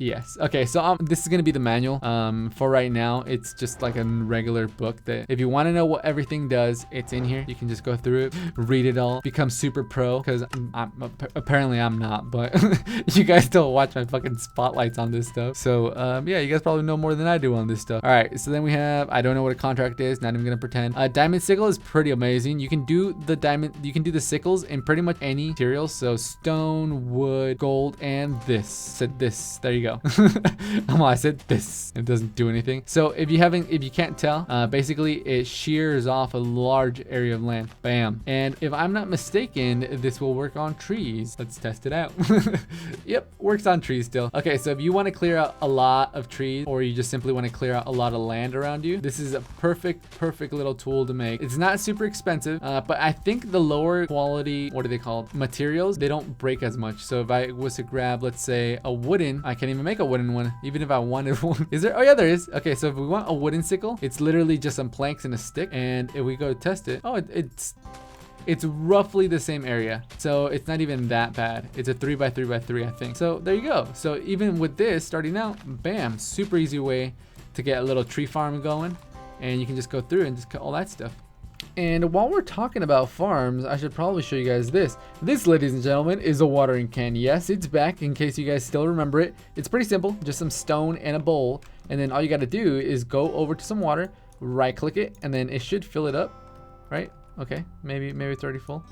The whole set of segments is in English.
Yes. Okay, so this is gonna be the manual. For right now, it's just like a regular book that if you want to know what everything does, it's in here. You can just go through it, read it all, become super pro. Because apparently I'm not, but you guys don't watch my fucking spotlights on this stuff. So yeah, you guys probably know more than I do on this stuff. All right, so then we have, I don't know what a contract is. Not even gonna pretend. Diamond sickle is pretty amazing. You can do the sickles in pretty much any materials. So stone, wood, gold, and this. Said this. There you go. I said this. It doesn't do anything. So if you can't tell, basically it shears off a large area of land. Bam. And if I'm not mistaken, this will work on trees. Let's test it out. Yep, works on trees still. Okay, so if you want to clear out a lot of trees, or you just simply want to clear out a lot of land around you, this is a perfect little tool to make. It's not super expensive, but I think the lower quality, what are they called, materials, they don't break as much. So if I was to grab, let's say, a wooden, I can't even make a wooden one, even if I wanted one. Is there? Oh yeah, there is. Okay, so if we want a wooden sickle, it's literally just some planks and a stick. And if we go test it, oh, it's roughly the same area. So it's not even that bad. It's a 3x3x3, I think. So there you go. So even with this starting out, bam, super easy way to get a little tree farm going. And you can just go through and just cut all that stuff. And while we're talking about farms, I should probably show you guys this. This, ladies and gentlemen, is a watering can. Yes, it's back in case you guys still remember it. It's pretty simple, just some stone and a bowl. And then all you got to do is go over to some water, right click it, and then it should fill it up, right? Okay, maybe it's already full.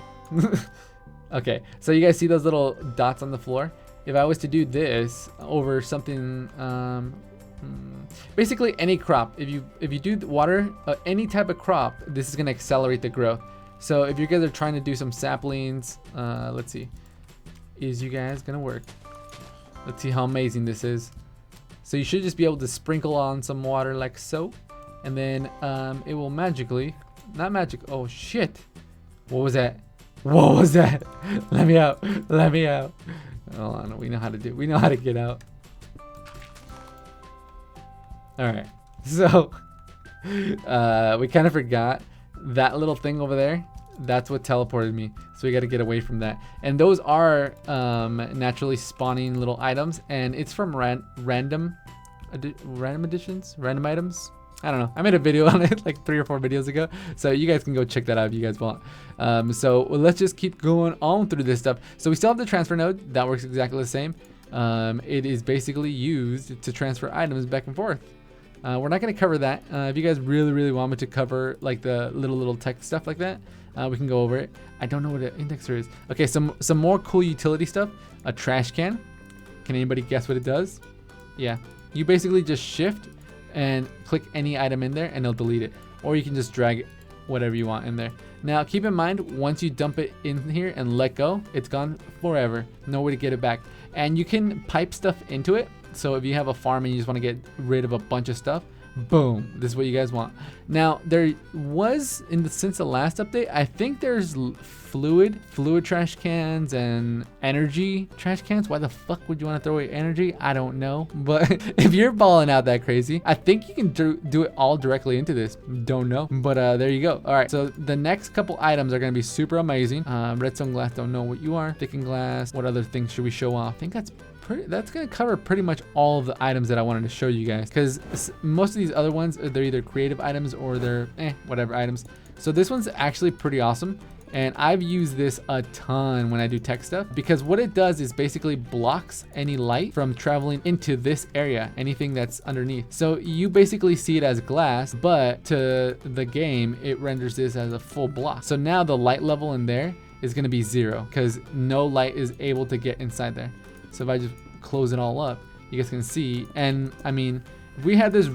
Okay, so you guys see those little dots on the floor? If I was to do this over something, basically any crop, if you do water any type of crop, this is gonna accelerate the growth. So if you guys are trying to do some saplings, let's see, is you guys gonna work? Let's see how amazing this is. So you should just be able to sprinkle on some water like so, and then it will magically, not magic, oh shit, what was that? What was that? Let me out, let me out. Hold on, we know how to get out. All right, so we kind of forgot that little thing over there. That's what teleported me. So we got to get away from that. And those are naturally spawning little items, and it's from random additions, random items. I don't know. I made a video on it like 3 or 4 videos ago, so you guys can go check that out if you guys want. So let's just keep going on through this stuff. So we still have the transfer node that works exactly the same. It is basically used to transfer items back and forth. We're not going to cover that. If you guys really want me to cover like the little tech stuff like that, we can go over it. I don't know what an indexer is. Okay, some more cool utility stuff. A trash can. Can anybody guess what it does? Yeah, you basically just shift and click any item in there and it'll delete it, or you can just drag whatever you want in there. Now keep in mind, once you dump it in here and let go, it's gone forever. No way to get it back. And you can pipe stuff into it. So if you have a farm and you just want to get rid of a bunch of stuff, boom, this is what you guys want. Now there was, since the last update, I think there's fluid trash cans and energy trash cans. Why the fuck would you want to throw away energy? I don't know, but if you're balling out that crazy, I think you can do it all directly into this. Don't know, but there you go. All right, so the next couple items are going to be super amazing. Redstone glass, don't know what you are. Thickened glass, what other things should we show off? I think that's going to cover pretty much all of the items that I wanted to show you guys, because most of these other ones, they're either creative items or they're whatever items. So this one's actually pretty awesome, and I've used this a ton when I do tech stuff, because what it does is basically blocks any light from traveling into this area, anything that's underneath. So you basically see it as glass, but to the game it renders this as a full block. So now the light level in there is going to be 0, because no light is able to get inside there. So if I just close it all up, you guys can see. And I mean, if we had this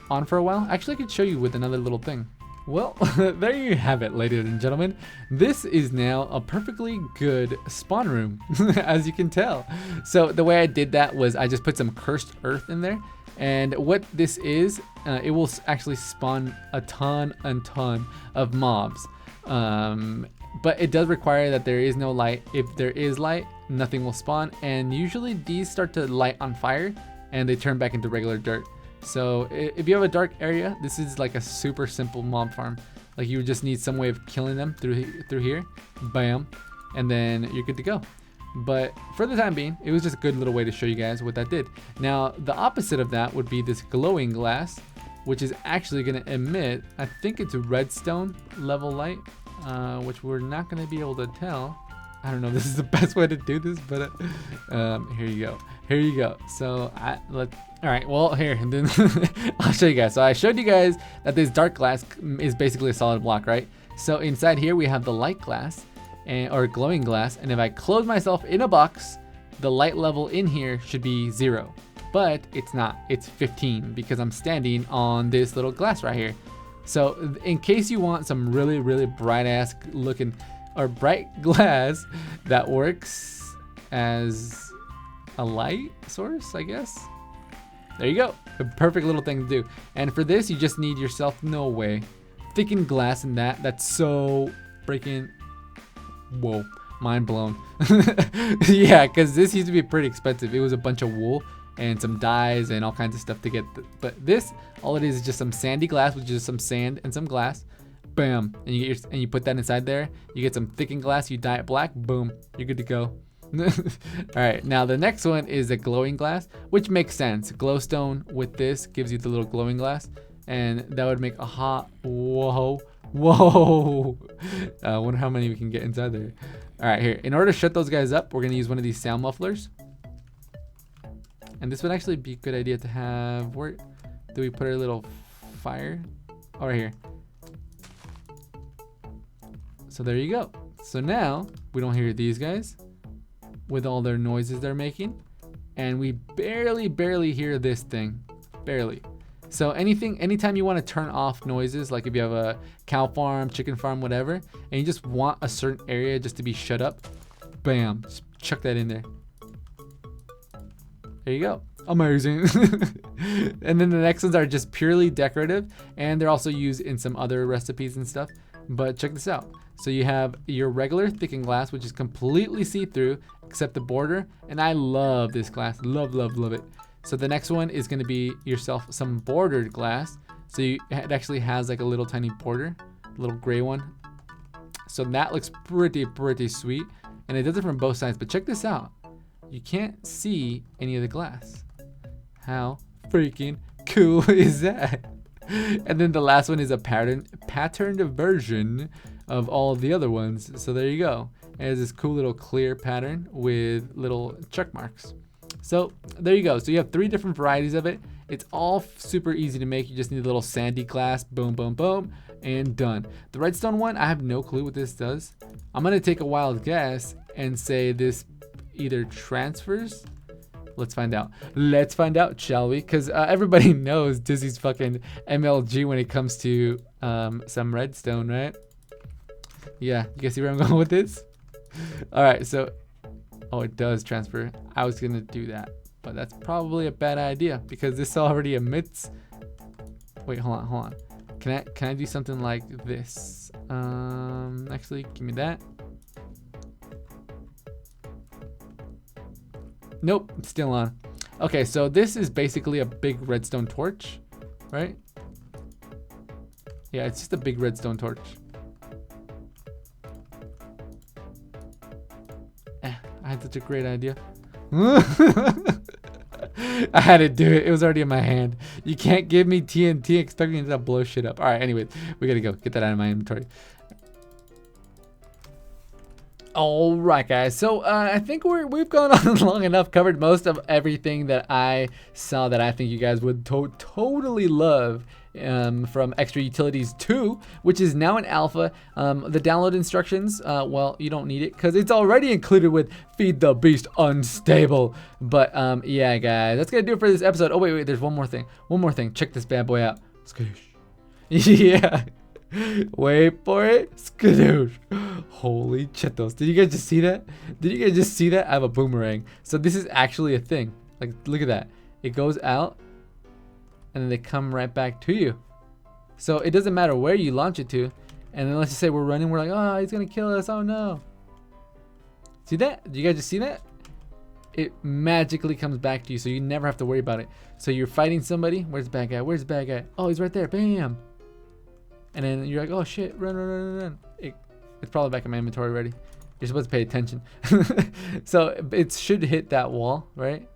on for a while, actually I could show you with another little thing. Well, there you have it, ladies and gentlemen. This is now a perfectly good spawn room, as you can tell. So the way I did that was I just put some cursed earth in there. And what this is, it will actually spawn a ton of mobs. But it does require that there is no light. If there is light, nothing will spawn. And usually these start to light on fire and they turn back into regular dirt. So if you have a dark area, this is like a super simple mob farm. Like you would just need some way of killing them through here. Bam. And then you're good to go. But for the time being, it was just a good little way to show you guys what that did. Now, the opposite of that would be this glowing glass, which is actually going to emit, I think it's a redstone level light, which we're not going to be able to tell. I don't know if this is the best way to do this, but here you go. Here you go. So all right, well, here, and then I'll show you guys. So I showed you guys that this dark glass is basically a solid block, right? So inside here we have the light glass or glowing glass, and if I close myself in a box, the light level in here should be 0, but it's not. It's 15 because I'm standing on this little glass right here. So in case you want some really, really bright ass looking or bright glass that works as a light source, I guess. There you go. A perfect little thing to do. And for this, you just need yourself, no way, thickened glass in that. That's so freaking, whoa, mind blown. Yeah, because this used to be pretty expensive. It was a bunch of wool and some dyes and all kinds of stuff to get. But this, all it is just some sandy glass, which is some sand and some glass. Bam, and you put that inside there. You get some thickened glass. You dye it black. Boom, you're good to go. All right, now the next one is a glowing glass, which makes sense. Glowstone with this gives you the little glowing glass, and that would make a hot. Whoa. I wonder how many we can get inside there. All right, here. In order to shut those guys up, we're gonna use one of these sound mufflers, and this would actually be a good idea to have. Where do we put our little fire? Oh, right here. So there you go. So now we don't hear these guys with all their noises they're making, and we barely hear this thing, barely. So anytime you want to turn off noises, like if you have a cow farm, chicken farm, whatever, and you just want a certain area just to be shut up, bam, just chuck that in there. There you go. Amazing. And then the next ones are just purely decorative, and they're also used in some other recipes and stuff. But check this out. So you have your regular thickened glass, which is completely see-through except the border, and I love this glass. Love it. So the next one is going to be yourself some bordered glass. So it actually has like a little tiny border, a little gray one. So that looks pretty sweet, and it does it from both sides. But check this out. You can't see any of the glass. How freaking cool is that? And then the last one is a patterned version of all of the other ones. So there you go. It has this cool little clear pattern with little check marks. So there you go. So you have 3 different varieties of it. It's all super easy to make. You just need a little sandy glass, boom, and done. The redstone one, I have no clue what this does. I'm gonna take a wild guess and say this either transfers. Let's find out. Let's find out, shall we? Because everybody knows Dizzy's fucking MLG when it comes to some redstone, right? Yeah, you guys see where I'm going with this? All right, so, oh, it does transfer. I was gonna do that, but that's probably a bad idea because this already emits. Wait, hold on. Can I do something like this? Actually, give me that. Nope, it's still on. Okay, so this is basically a big redstone torch, right? Yeah, it's just a big redstone torch. I had such a great idea. I had to do it. It was already in my hand. You can't give me TNT expecting it to blow shit up. All right, anyways, we gotta go. Get that out of my inventory. All right, guys. So I think we've gone on long enough, covered most of everything that I saw that I think you guys would totally love from Extra Utilities 2, which is now in alpha. The download instructions, well, you don't need it because it's already included with Feed the Beast Unstable. But yeah, guys, that's gonna do it for this episode. Oh wait, there's one more thing. Check this bad boy out. Skadoosh. Yeah. Wait for it. Skadoosh. Holy chetos. Did you guys just see that? I have a boomerang. So this is actually a thing. Like, look at that. It goes out and then they come right back to you. So it doesn't matter where you launch it to. And then let's just say we're running. We're like, oh, he's going to kill us. Oh, no. See that? Did you guys just see that? It magically comes back to you. So you never have to worry about it. So you're fighting somebody. Where's the bad guy? Where's the bad guy? Oh, he's right there. Bam. And then you're like, oh shit, run. It's probably back in my inventory already. You're supposed to pay attention. So it should hit that wall, right?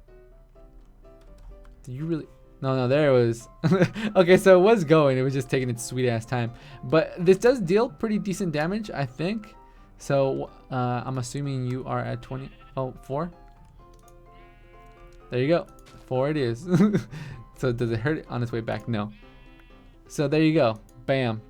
Did you really? No, there it was. Okay, so it was going. It was just taking its sweet ass time. But this does deal pretty decent damage, I think. So I'm assuming you are at 20. Oh, 4. There you go. 4 it is. So does it hurt it on its way back? No. So there you go. Bam.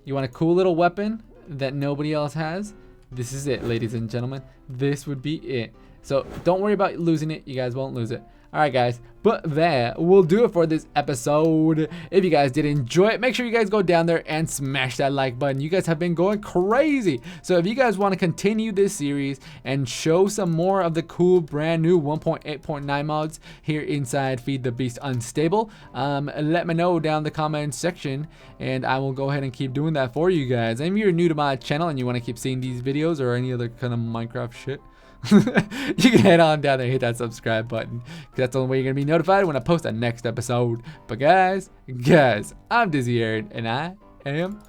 You want a cool little weapon that nobody else has? This is it, ladies and gentlemen. This would be it. So don't worry about losing it. You guys won't lose it. Alright guys, but that will do it for this episode. If you guys did enjoy it, make sure you guys go down there and smash that like button. You guys have been going crazy. So if you guys want to continue this series and show some more of the cool brand new 1.8.9 mods here inside Feed the Beast Unstable, let me know down in the comments section and I will go ahead and keep doing that for you guys. And if you're new to my channel and you want to keep seeing these videos or any other kind of Minecraft shit, you can head on down there and hit that subscribe button, because that's the only way you're gonna be notified when I post that next episode. But guys, I'm Dizzy Aaron, and I am